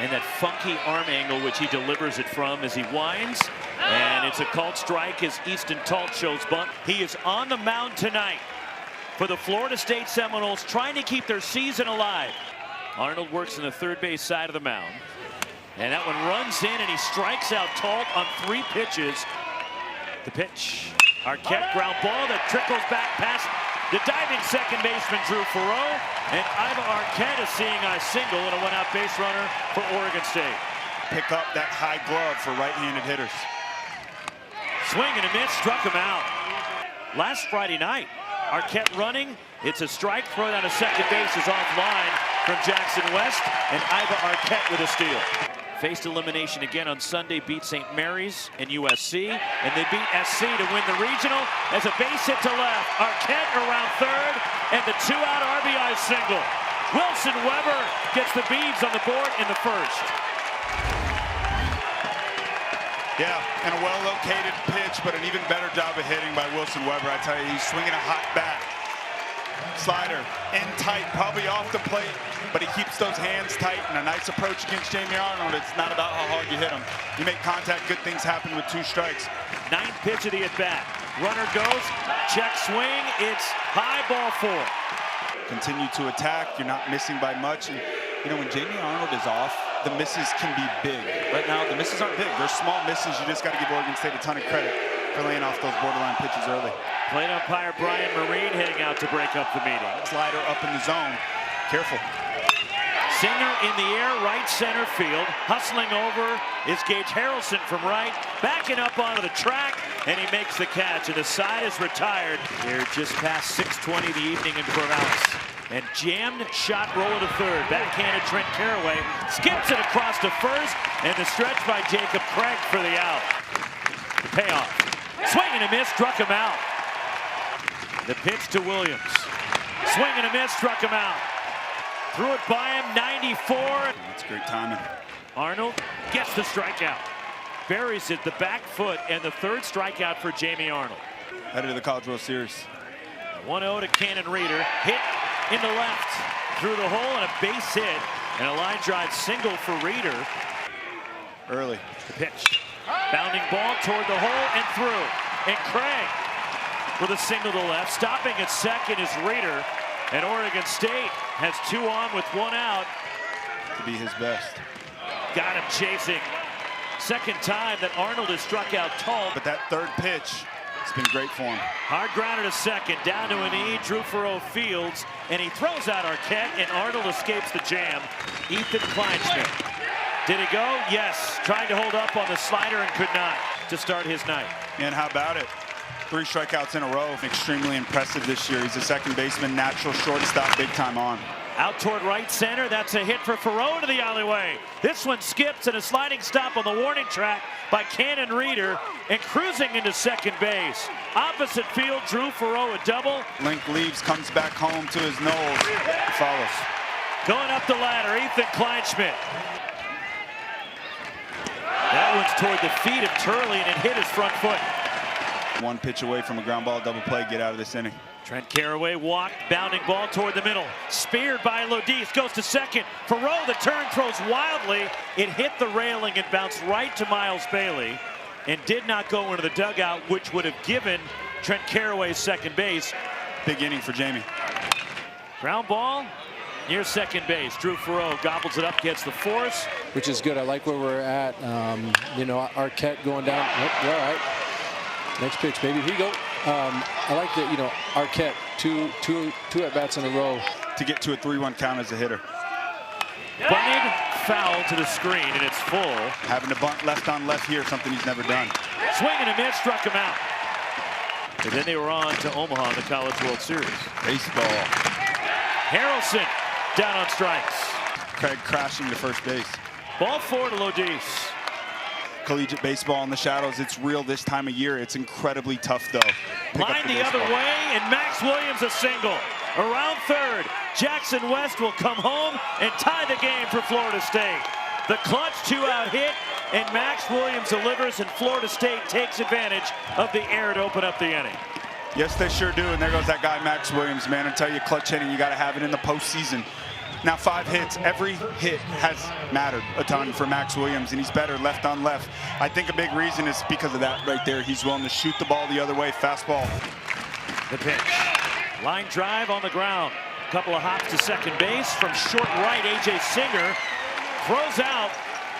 And that funky arm angle which he delivers it from as he winds. And it's a called strike as Easton Talt shows bunt. He is on the mound tonight for the Florida State Seminoles, trying to keep their season alive. Arnold works in the third base side of the mound. And that one runs in and he strikes out Talt on 3 pitches. The pitch. Arquette ground ball that trickles back past the diving second baseman Drew Farreau. And Iva Arquette is seeing a single and a one-out base runner for Oregon State. Pick up that high glove for right-handed hitters. Swing and a miss, struck him out. Last Friday night, Arquette running. It's a strike. Throw down to second base is offline from Jackson West. And Iva Arquette with a steal. Faced elimination again on Sunday, beat St. Mary's and USC. And they beat SC to win the regional as a base hit to left. Arquette around third and the 2-out RBI single. Wilson Weber gets the beads on the board in the first. Yeah, and a well-located pitch, but an even better job of hitting by Wilson Weber. I tell you, he's swinging a hot bat. Slider in tight, probably off the plate, but he keeps those hands tight and a nice approach against Jamie Arnold. It's not about how hard you hit him. You make contact, good things happen with 2 strikes. 9th pitch of the at-bat. Runner goes, check swing, it's high, ball 4. Continue to attack, you're not missing by much. And, you know, when Jamie Arnold is off, the misses can be big. Right now, the misses aren't big. They're small misses. You just got to give Oregon State a ton of credit for laying off those borderline pitches early. Plate umpire Brian Marine heading out to break up the meeting. Slider up in the zone. Careful. Singer in the air, right center field. Hustling over is Gage Harrelson from right. Backing up onto the track, and he makes the catch. And the side is retired. They're just past 6:20 of the evening in Corvallis. And jammed shot roll to third. Backhanded Trent Caraway. Skips it across to first. And the stretch by Jacob Craig for the out. The payoff. Swing and a miss, struck him out. The pitch to Williams. Swing and a miss, struck him out. Threw it by him, 94. That's great timing. Arnold gets the strikeout. Buries it, the back foot, and the 3rd strikeout for Jamie Arnold. Headed to the College World Series. 1-0 to Cannon Reeder. Hit in the left. Through the hole and a base hit. And a line drive single for Reeder. Early. The pitch. Bounding ball toward the hole and through. And Craig with a single to left. Stopping at second is Reeder. And Oregon State has 2 on with 1 out. To be his best. Got him chasing. Second time that Arnold has struck out Talt. But that 3rd pitch, it's been great for him. Hard grounder to second, down to a knee. Drew Farreau fields, and he throws out Arquette, and Arnold escapes the jam. Ethan Kleinschmidt. Did it go? Yes. Trying to hold up on the slider and could not to start his night. And how about it? 3 strikeouts in a row. Extremely impressive this year. He's a second baseman, natural shortstop, big time on. Out toward right center. That's a hit for Farreau to the alleyway. This one skips and a sliding stop on the warning track by Cannon Reeder and cruising into second base. Opposite field, Drew Farreau a double. Link leaves, comes back home to his nose. Follows. Going up the ladder, Ethan Kleinschmidt. That one's toward the feet of Turley and it hit his front foot. 1 pitch away from a ground ball double play. Get out of this inning. Trent Caraway walked, bounding ball toward the middle. Speared by Lodis, goes to second. Farreau, the turn, throws wildly. It hit the railing and bounced right to Miles Bailey and did not go into the dugout, which would have given Trent Caraway second base. Big inning for Jamie. Ground ball near second base. Drew Farreau gobbles it up, gets the force. Which is good. I like where we're at. You know, Arquette going down. All right. Next pitch, baby. Here you go. I like that, you know, Arquette, two at-bats in a row. To get to a 3-1 count as a hitter. Bunted, foul to the screen, and it's full. Having to bunt left on left here, something he's never done. Swing and a miss, struck him out. And then they were on to Omaha in the College World Series. Baseball. Harrelson down on strikes. Craig crashing to first base. Ball 4 to Lodis. Collegiate baseball in the shadows, it's real this time of year. It's incredibly tough, though. Line the other way, and Max Williams a single. Around third, Jackson West will come home and tie the game for Florida State. The clutch 2-out hit, and Max Williams delivers, and Florida State takes advantage of the air to open up the inning. Yes, they sure do, and there goes that guy, Max Williams, man. I tell you, clutch hitting, you got to have it in the postseason. Now 5 hits. Every hit has mattered a ton for Max Williams, and he's better left on left. I think a big reason is because of that right there. He's willing to shoot the ball the other way, fastball. The pitch. Line drive on the ground. A couple of hops to second base from short right. A.J. Singer throws out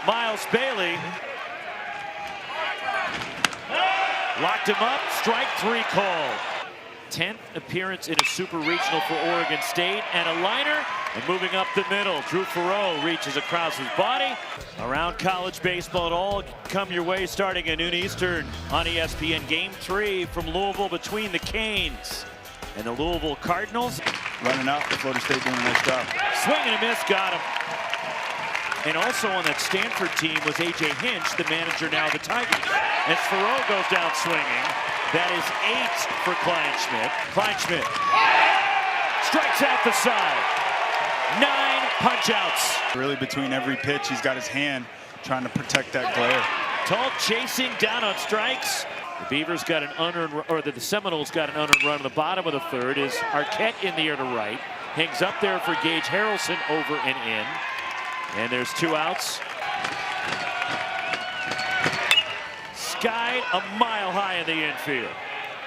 Miles Bailey. Locked him up. Strike 3 called. 10th appearance in a super regional for Oregon State, and a liner, and moving up the middle, Drew Farreau reaches across his body. Around college baseball, it all come your way starting at noon Eastern on ESPN. Game 3 from Louisville between the Canes and the Louisville Cardinals. Running out, Florida State doing a nice job. Swing and a miss, got him. And also on that Stanford team was A.J. Hinch, the manager now of the Tigers. As Farreau goes down swinging, that is 8 for Kleinschmidt. Kleinschmidt strikes out the side. 9 punch-outs. Really between every pitch, he's got his hand trying to protect that glare. Tall chasing down on strikes. The Beavers got an unearned, or the Seminoles got an unearned run in the bottom of the third. Is Arquette in the air to right. Hangs up there for Gage Harrelson, over and in. And there's 2 outs. Skied a mile high in the infield.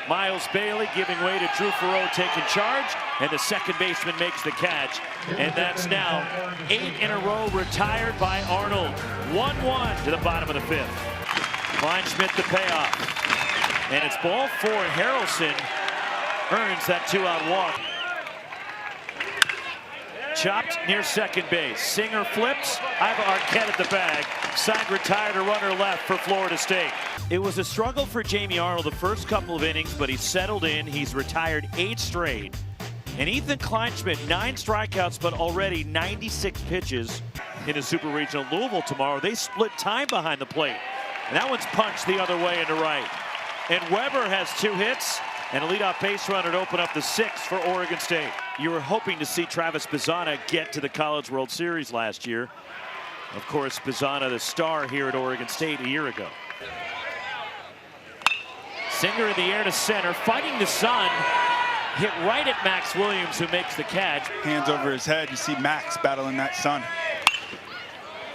Miles Bailey giving way to Drew Farreau taking charge, and the second baseman makes the catch. And that's now 8 in a row retired by Arnold. 1-1 to the bottom of the 5th. Kleinschmidt the payoff. And it's ball 4, and Harrelson earns that 2-out walk. Chopped near second base. Singer flips. Iva Arquette at the bag. Signed retired, a runner left for Florida State. It was a struggle for Jamie Arnold the first couple of innings, but he's settled in. He's retired 8 straight. And Ethan Kleinschmidt, 9 strikeouts, but already 96 pitches in the Super Regional. Louisville tomorrow, they split time behind the plate. And that one's punched the other way into right. And Weber has 2 hits and a leadoff base runner to open up the 6th for Oregon State. You were hoping to see Travis Bazzana get to the College World Series last year. Of course, Bazzana, the star here at Oregon State a year ago. Singer in the air to center, fighting the sun. Hit right at Max Williams, who makes the catch. Hands over his head. You see Max battling that sun.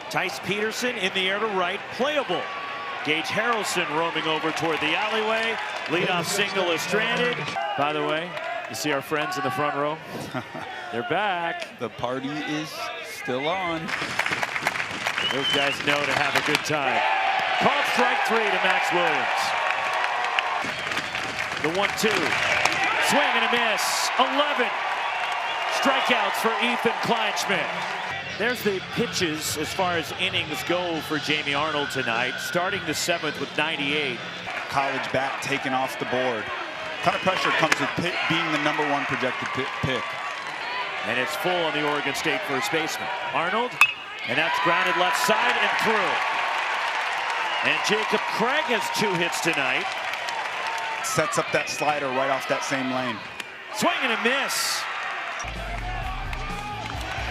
Tice Peterson in the air to right, playable. Gage Harrelson roaming over toward the alleyway. Leadoff single is stranded. By the way, you see our friends in the front row? They're back. The party is still on. Those guys know to have a good time. Called strike 3 to Max Williams. The 1-2. Swing and a miss. 11 strikeouts for Ethan Kleinschmidt. There's the pitches as far as innings go for Jamie Arnold tonight. Starting the 7th with 98. College bat taken off the board. Ton of pressure comes with being the #1 projected pick. And it's full on the Oregon State first baseman. Arnold, and that's grounded left side and through. And Jacob Craig has 2 hits tonight. Sets up that slider right off that same lane. Swing and a miss.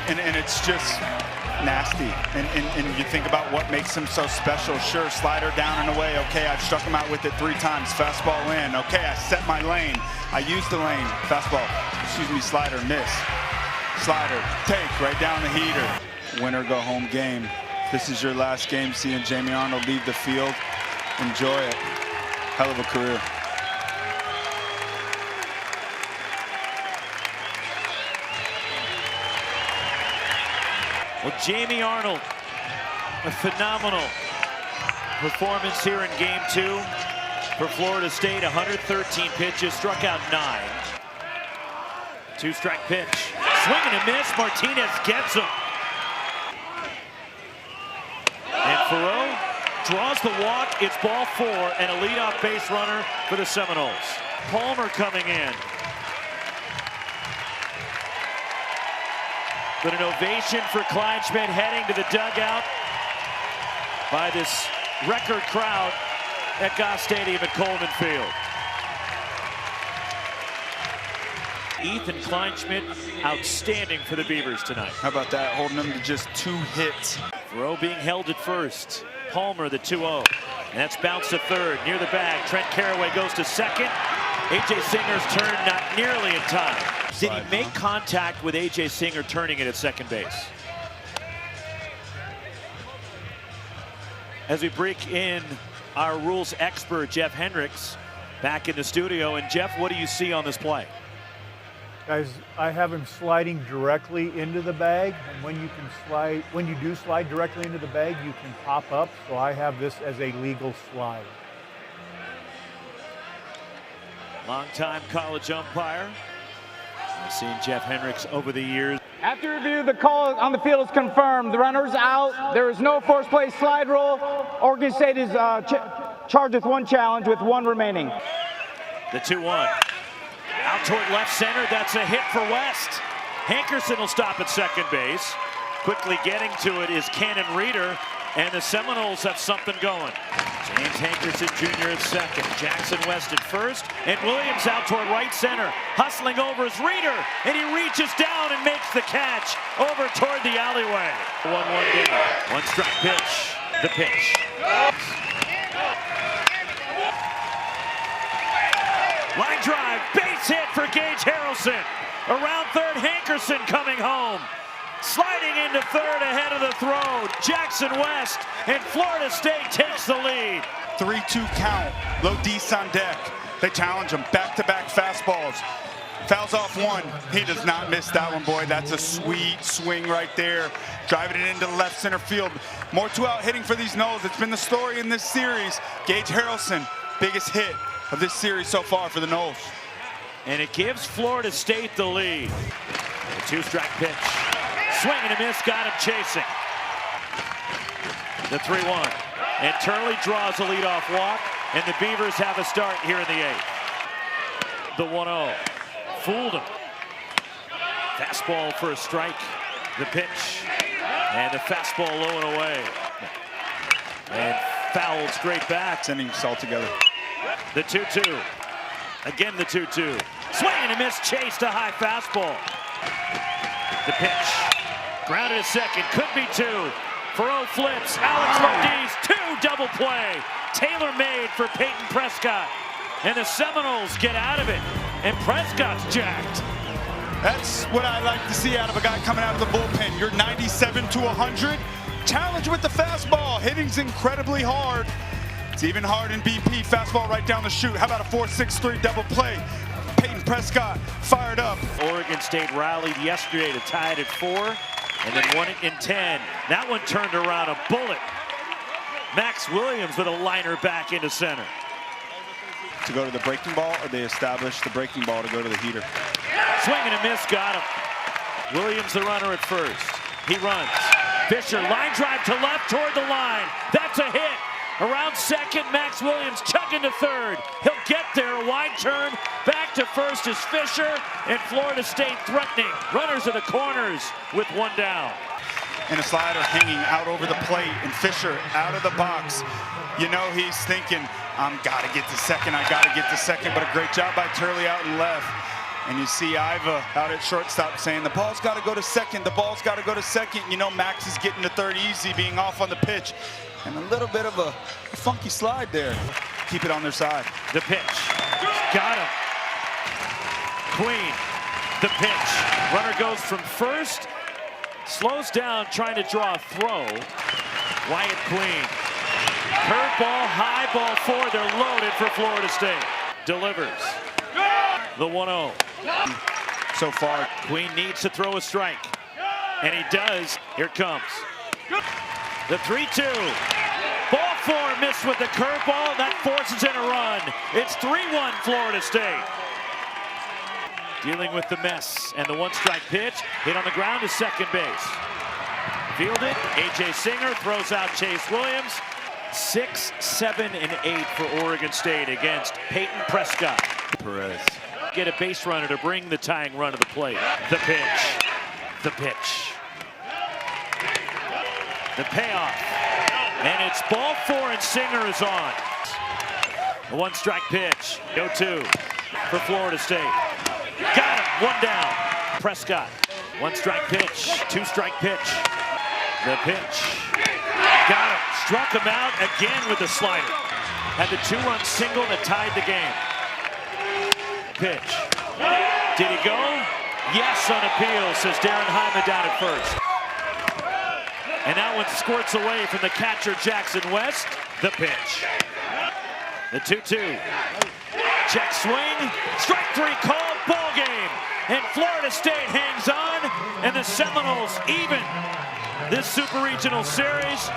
And it's just nasty. And you think about what makes him so special. Sure, slider down and away. Okay, I've struck him out with it 3 times. Fastball in. Okay, I set my lane. I used the lane. Fastball, excuse me, slider, miss. Slider, take, right down the heater. Winner go home game. This is your last game seeing Jamie Arnold leave the field. Enjoy it. Hell of a career. Well, Jamie Arnold, a phenomenal performance here in Game 2 for Florida State. 113 pitches, struck out 9. 2-strike pitch. Swing and a miss. Martinez gets him. And Farreau draws the walk. It's ball 4 and a leadoff base runner for the Seminoles. Palmer coming in. But an ovation for Kleinschmidt heading to the dugout by this record crowd at Goss Stadium at Coleman Field. Ethan Kleinschmidt, outstanding for the Beavers tonight. How about that, holding them to just 2 hits. Farreau being held at first. Palmer the 2-0. And that's bounced to third, near the bag. Trent Carraway goes to second. A.J. Singer's turn not nearly in time. Did he make contact with A.J. Singer turning it at second base? As we break in our rules expert, Jeff Hendricks, back in the studio. And Jeff, what do you see on this play? Guys, I have him sliding directly into the bag, and when you do slide directly into the bag, you can pop up. So I have this as a legal slide. Longtime college umpire. I've seen Jeff Hendricks over the years. After review, the call on the field is confirmed. The runner's out. There is no forced play slide rule. Oregon State is charged with one challenge with one remaining. The 2-1. Out toward left center. That's a hit for West. Hankerson will stop at second base. Quickly getting to it is Cannon Reeder, and the Seminoles have something going. James Hankerson Jr. at second, Jackson West at first, and Williams out toward right center. Hustling over is Reeder, and he reaches down and makes the catch over toward the alleyway. 1-1 game. One strike pitch. The pitch. Line drive, base hit for Gage Harrelson. Around third, Hankerson coming home. Sliding into third ahead of the throw, Jackson West, and Florida State takes the lead. 3-2 count, Lodis on deck. They challenge him, back-to-back fastballs. Fouls off one, he does not miss that one, boy. That's a sweet swing right there. Driving it into left center field. More two-out hitting for these Noles. It's been the story in this series. Gage Harrelson, biggest hit of this series so far for the Noles. And it gives Florida State the lead. A two-strike pitch. Swing and a miss, got him chasing. The 3-1. And Turley draws a leadoff walk, and the Beavers have a start here in the 8th. The 1-0. Fooled him. Fastball for a strike. The pitch. And the fastball low and away. And fouled straight back. Sending us all together. The 2-2. Again the 2-2. Swing and a miss, chase to high fastball. The pitch. Grounded a second, could be two. Furrow flips, Alex Lodis, two double play. Tailor-made for Peyton Prescott. And the Seminoles get out of it. And Prescott's jacked. That's what I like to see out of a guy coming out of the bullpen. You're 97 to 100. Challenge with the fastball. Hitting's incredibly hard. It's even hard in BP. Fastball right down the chute. How about a 4-6-3 double play? Peyton Prescott fired up. Oregon State rallied yesterday to tie it at 4 and then won it in 10. That one turned around a bullet. Max Williams with a liner back into center. To go to the breaking ball, or they established the breaking ball to go to the heater? Swing and a miss, got him. Williams the runner at first. He runs. Fisher, line drive to left toward the line. That's a hit. Around second, Max Williams chugging to third. He'll get there, a wide turn. Back to first is Fisher, and Florida State threatening. Runners at the corners with one down. And a slider hanging out over the plate, and Fisher out of the box. You know he's thinking, gotta get to second, I gotta get to second, but a great job by Turley out and left. And you see Iva out at shortstop saying, the ball's gotta go to second, the ball's gotta go to second. You know Max is getting to third easy, being off on the pitch. And a little bit of a funky slide there. Keep it on their side. The pitch. Got him. Queen. The pitch. Runner goes from first. Slows down, trying to draw a throw. Wyatt Queen. Curveball, high ball 4. They're loaded for Florida State. Delivers. The 1-0. So far, Queen needs to throw a strike. And he does. Here it comes. The 3-2. Ball 4 missed with the curveball. That forces in a run. It's 3-1 Florida State. Dealing with the mess. And the one-strike pitch. Hit on the ground to second base. Fielded. A.J. Singer throws out Chase Williams. 6, 7, and 8 for Oregon State against Peyton Prescott. Perez. Get a base runner to bring the tying run to the plate. The pitch. The pitch. The payoff. And it's ball 4 and Singer is on. The one-strike pitch. 0-2 for Florida State. Got him. One down. Prescott. One-strike pitch. Two-strike pitch. The pitch. Got him. Struck him out again with the slider. Had the 2-run single that tied the game. Pitch. Did he go? Yes on appeal, says Darren Hyman down at first. And that one squirts away from the catcher, Jackson West. The pitch. The 2-2. Check swing. Strike three called. Ball game. And Florida State hangs on. And the Seminoles even this Super Regional Series.